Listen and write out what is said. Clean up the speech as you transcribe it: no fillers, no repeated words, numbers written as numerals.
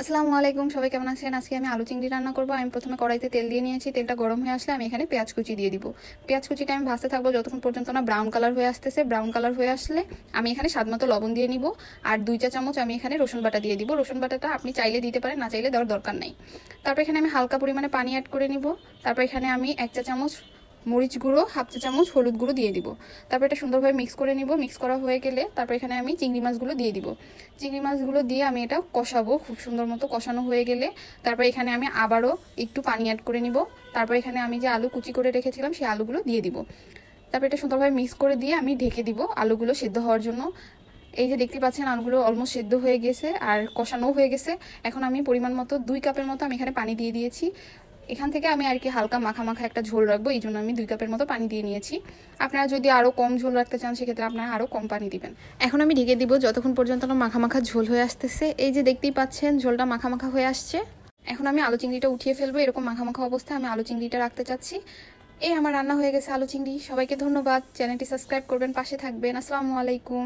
আসসালামু আলাইকুম, সবাই কেমন আছেন? আজকে আমি আলু চিংড়ি রান্না করব। আমি প্রথমে কড়াইতে তেল দিয়ে নিয়েছি। তেলটা গরম হয়ে আসলে আমি এখানে পেঁয়াজ কুচি দিয়ে দিব। পেঁয়াজ কুচিটা আমি ভাজতে থাকবো যতক্ষণ পর্যন্ত না ব্রাউন কালার হয়ে আসতেছে। ব্রাউন কালার হয়ে আসলে আমি এখানে স্বাদমতো লবণ দিয়ে নিব, আর 2 চা চামচ আমি এখানে রসুন বাটা দিয়ে দিব। রসুন বাটাটা আপনি চাইলে দিতে পারেন, না চাইলে দেওয়ার দরকার নেই। তারপর এখানে আমি হালকা পরিমাণে পানি অ্যাড করে নিব। তারপর এখানে আমি 1 চা চামচ মরিচ গুঁড়ো, 1/2 চা চামচ হলুদ গুঁড়ো দিয়ে দিব। তারপর এটা সুন্দরভাবে মিক্স করে নিব। মিক্স করা হয়ে গেলে তারপর এখানে আমি চিংড়ি মাছগুলো দিয়ে দিব। চিংড়ি মাছগুলো দিয়ে আমি এটা কষাবো। খুব সুন্দর মতো কষানো হয়ে গেলে তারপর এখানে আমি আবারও একটু পানি অ্যাড করে নিব। তারপর এখানে আমি যে আলু কুচি করে রেখেছিলাম সেই আলুগুলো দিয়ে দিব। তারপর এটা সুন্দরভাবে মিক্স করে দিয়ে আমি ঢেকে দিব আলুগুলো সিদ্ধ হওয়ার জন্য। এই যে দেখতে পাচ্ছেন আলুগুলো অলমোস্ট সিদ্ধ হয়ে গেছে আর কষানো হয়ে গেছে। এখন আমি পরিমাণ মতো 2 কাপের মতো আমি এখানে পানি দিয়ে দিয়েছি। এখান থেকে আমি আর কি হালকা মাখা মাখা একটা ঝোল রাখবো, এই জন্য আমি 2 কাপের মতো পানি দিয়ে নিয়েছি। আপনারা যদি আরও কম ঝোল রাখতে চান সেক্ষেত্রে আপনারা আরও কম পানি দিবেন। এখন আমি ঢেকে দিব যতক্ষণ পর্যন্ত না মাখা মাখা ঝোল হয়ে আসতেছে। এই যে দেখতেই পাচ্ছেন ঝোলটা মাখা মাখা হয়ে আসছে। এখন আমি আলু চিংড়িটা উঠিয়ে ফেলবো। এরকম মাখা মাখা অবস্থায় আমি আলু চিংড়িটা রাখতে চাচ্ছি। এই আমার রান্না হয়ে গেছে আলু চিংড়ি। সবাইকে ধন্যবাদ। চ্যানেলটি সাবস্ক্রাইব করবেন, পাশে থাকবেন। আসসালামু আলাইকুম।